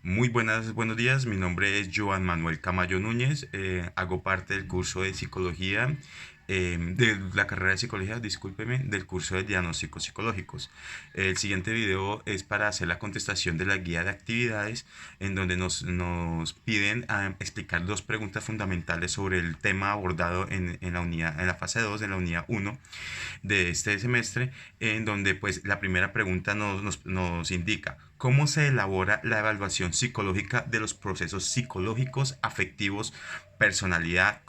Muy buenos días, mi nombre es Joan Manuel Camayo Núñez, hago parte del curso de psicología, de la carrera de psicología, discúlpeme, del curso de diagnósticos psicológicos. El siguiente video es para hacer la contestación de la guía de actividades, en donde nos piden explicar dos preguntas fundamentales sobre el tema abordado en la unidad, en la fase 2 de la unidad uno de este semestre, en donde pues la primera pregunta nos indica cómo se elabora la evaluación psicológica de los procesos psicológicos, afectivos, personalidad,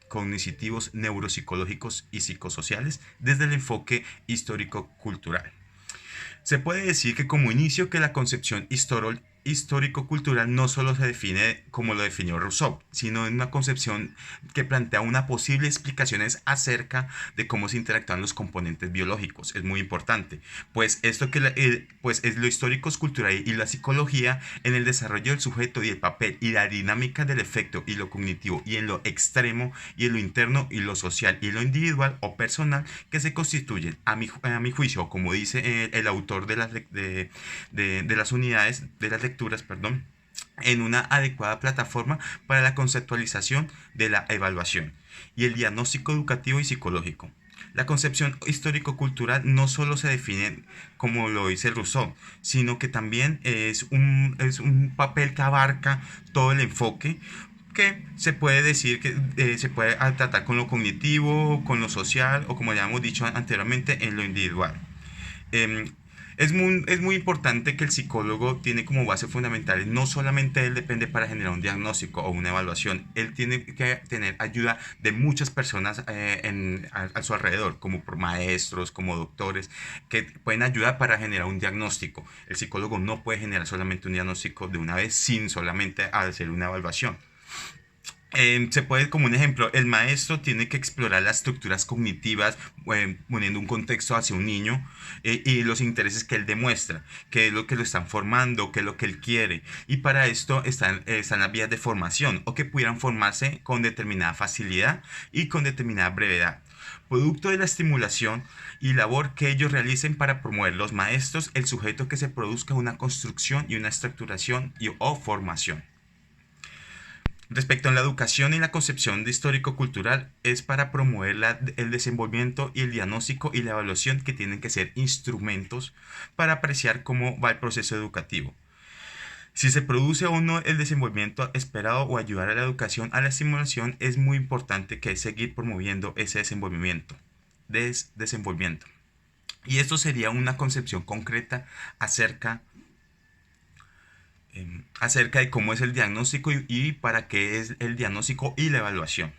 cognitivos, neuropsicológicos y psicosociales desde el enfoque histórico-cultural. Se puede decir que como inicio que la concepción histórico-cultural no solo se define como lo definió Rousseau, sino en una concepción que plantea una posible explicaciones acerca de cómo se interactúan los componentes biológicos. Es muy importante, pues esto pues es lo histórico-cultural y la psicología en el desarrollo del sujeto y el papel y la dinámica del efecto y lo cognitivo y en lo extremo y en lo interno y lo social y lo individual o personal que se constituyen a mi juicio, como dice el autor de las unidades de las lecturas, perdón, en una adecuada plataforma para la conceptualización de la evaluación y el diagnóstico educativo y psicológico. La concepción histórico-cultural no solo se define como lo dice Rousseau, sino que también es un papel que abarca todo el enfoque que se puede decir que se puede tratar con lo cognitivo, con lo social o como ya hemos dicho anteriormente, en lo individual. Eh, es muy importante que el psicólogo tiene como base fundamental, no solamente él depende para generar un diagnóstico o una evaluación, él tiene que tener ayuda de muchas personas a su alrededor, como por maestros, como doctores, que pueden ayudar para generar un diagnóstico. El psicólogo no puede generar solamente un diagnóstico de una vez sin solamente hacer una evaluación. Se puede, como un ejemplo, el maestro tiene que explorar las estructuras cognitivas, poniendo un contexto hacia un niño y los intereses que él demuestra, qué es lo que lo están formando, qué es lo que él quiere. Y para esto están las vías de formación o que pudieran formarse con determinada facilidad y con determinada brevedad. Producto de la estimulación y labor que ellos realicen para promover los maestros, el sujeto que se produzca una construcción y una estructuración o formación. Respecto a la educación y la concepción de histórico-cultural, es para promover el desenvolvimiento y el diagnóstico y la evaluación que tienen que ser instrumentos para apreciar cómo va el proceso educativo. Si se produce o no el desenvolvimiento esperado o ayudar a la educación a la estimulación, es muy importante que seguir promoviendo ese desenvolvimiento. Y esto sería una concepción concreta acerca acerca de cómo es el diagnóstico y para qué es el diagnóstico y la evaluación.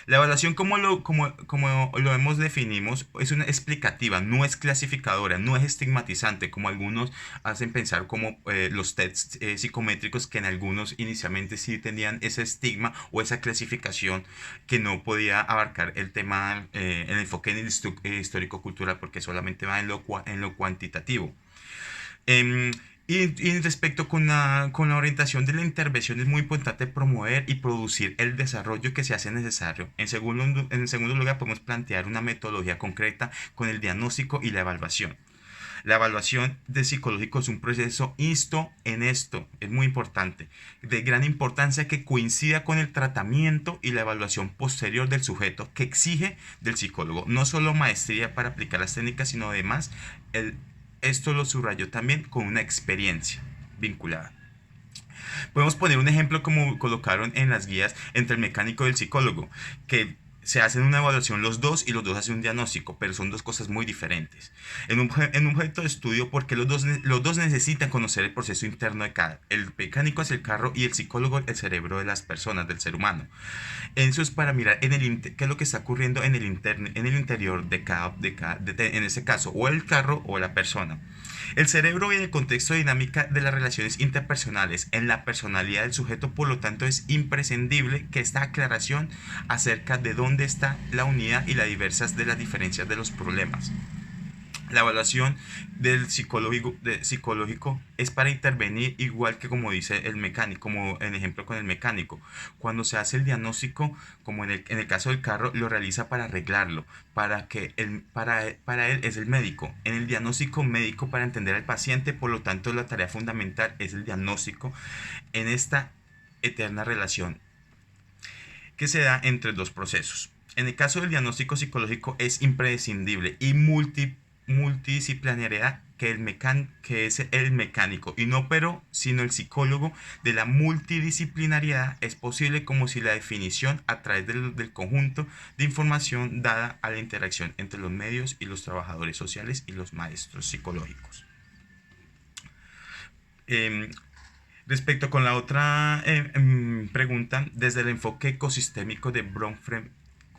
La evaluación, como lo hemos definimos, es una explicativa, no es clasificadora, no es estigmatizante, como algunos hacen pensar como los tests psicométricos que en algunos inicialmente sí tenían ese estigma o esa clasificación que no podía abarcar el tema, el enfoque en el histórico-cultural porque solamente va en lo cuantitativo. Em, y respecto con la orientación de la intervención es muy importante promover y producir el desarrollo que se hace necesario. En segundo lugar, podemos plantear una metodología concreta con el diagnóstico y la evaluación. La evaluación de psicológico es un proceso en esto, es muy importante, de gran importancia que coincida con el tratamiento y la evaluación posterior del sujeto que exige del psicólogo, no solo maestría para aplicar las técnicas, sino además esto lo subrayó también con una experiencia vinculada. Podemos poner un ejemplo como colocaron en las guías entre el mecánico y el psicólogo, que se hacen una evaluación los dos y los dos hacen un diagnóstico, pero son dos cosas muy diferentes. En un objeto de estudio, porque los dos necesitan conocer el proceso interno de cada. El mecánico es el carro y el psicólogo el cerebro de las personas, del ser humano. Eso es para mirar qué es lo que está ocurriendo en el interior en este caso, o el carro o la persona. El cerebro en el contexto dinámica de las relaciones interpersonales, en la personalidad del sujeto, por lo tanto es imprescindible que esta aclaración acerca de dónde está la unidad y las diversas de las diferencias de los problemas. La evaluación psicológico es para intervenir igual que como dice el mecánico, como en ejemplo con el mecánico. Cuando se hace el diagnóstico, como en el caso del carro, lo realiza para arreglarlo, para él es el médico. En el diagnóstico médico para entender al paciente, por lo tanto la tarea fundamental es el diagnóstico en esta eterna relación que se da entre dos procesos. En el caso del diagnóstico psicológico es imprescindible y multidisciplinariedad que es el mecánico y no pero sino el psicólogo. De la multidisciplinariedad es posible como si la definición a través del conjunto de información dada a la interacción entre los medios y los trabajadores sociales y los maestros psicológicos. Eh, Respecto con la otra pregunta, desde el enfoque ecosistémico de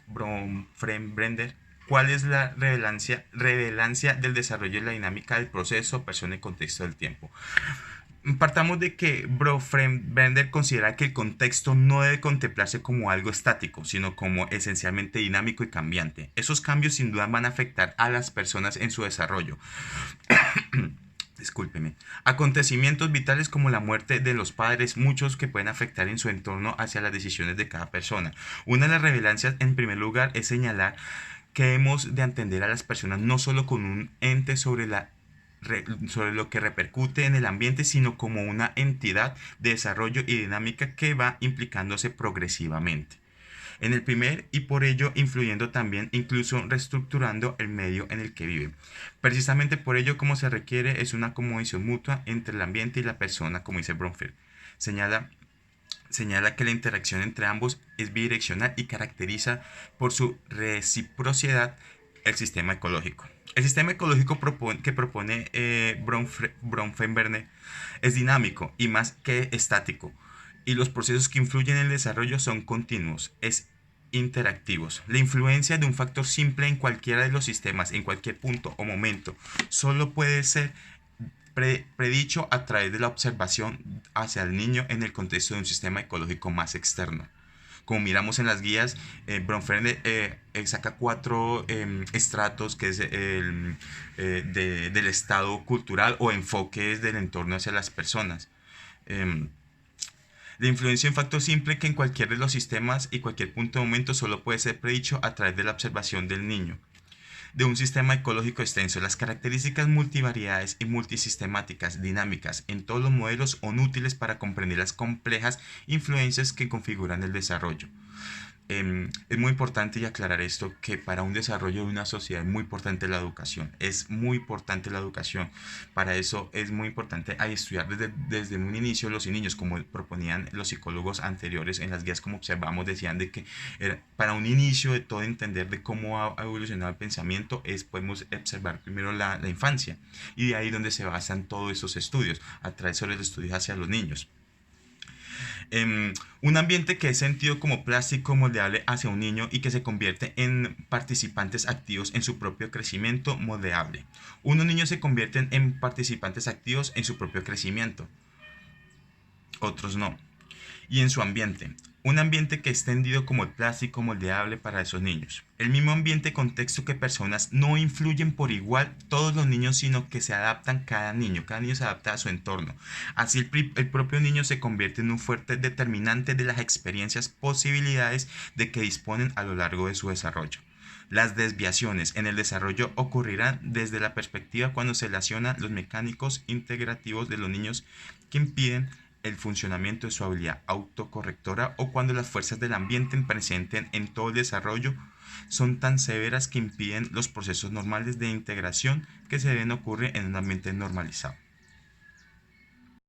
Bronfenbrenner, ¿cuál es la relevancia del desarrollo y la dinámica del proceso, persona y contexto del tiempo? Partamos de que Bronfenbrenner considera que el contexto no debe contemplarse como algo estático, sino como esencialmente dinámico y cambiante. Esos cambios sin duda van a afectar a las personas en su desarrollo. Discúlpeme. Acontecimientos vitales como la muerte de los padres, muchos que pueden afectar en su entorno hacia las decisiones de cada persona. Una de las relevancias, en primer lugar, es señalar que hemos de entender a las personas no solo con un ente sobre lo que repercute en el ambiente, sino como una entidad de desarrollo y dinámica que va implicándose progresivamente en el primer y por ello influyendo también, incluso reestructurando el medio en el que vive. Precisamente por ello, como se requiere es una acomodición mutua entre el ambiente y la persona, como dice Bromfield. Señala que la interacción entre ambos es bidireccional y caracteriza por su reciprocidad el sistema ecológico. El sistema ecológico que propone Bronfenbrenner es dinámico y más que estático, y los procesos que influyen en el desarrollo son continuos, es interactivos. La influencia de un factor simple en cualquiera de los sistemas, en cualquier punto o momento, solo puede ser predicho a través de la observación hacia el niño en el contexto de un sistema ecológico más externo. Como miramos en las guías, Bronfenbrenner saca 4 estratos que es del estado cultural o enfoques del entorno hacia las personas. La influencia en factor simple que en cualquiera de los sistemas y cualquier punto de momento solo puede ser predicho a través de la observación del niño. De un sistema ecológico extenso, las características multivariedades y multisistemáticas dinámicas en todos los modelos son útiles para comprender las complejas influencias que configuran el desarrollo. Es muy importante y aclarar esto, que para un desarrollo de una sociedad es muy importante la educación, es muy importante la educación. Para eso es muy importante estudiar desde un inicio los niños, como proponían los psicólogos anteriores en las guías, como observamos, decían de que para un inicio de todo entender de cómo ha evolucionado el pensamiento, podemos observar primero la infancia, y de ahí donde se basan todos esos estudios, a través de los estudios hacia los niños. Un ambiente que es sentido como plástico moldeable hacia un niño y que se convierte en participantes activos en su propio crecimiento moldeable. Unos niños se convierten en participantes activos en su propio crecimiento, otros no. Y en su ambiente, un ambiente que es tendido como el plástico moldeable para esos niños. El mismo ambiente contexto que personas no influyen por igual todos los niños, sino que se adaptan cada niño se adapta a su entorno. Así el propio niño se convierte en un fuerte determinante de las experiencias, posibilidades de que disponen a lo largo de su desarrollo. Las desviaciones en el desarrollo ocurrirán desde la perspectiva cuando se relacionan los mecánicos integrativos de los niños que impiden el funcionamiento de su habilidad autocorrectora, o cuando las fuerzas del ambiente presentes en todo el desarrollo son tan severas que impiden los procesos normales de integración que se deben ocurrir en un ambiente normalizado.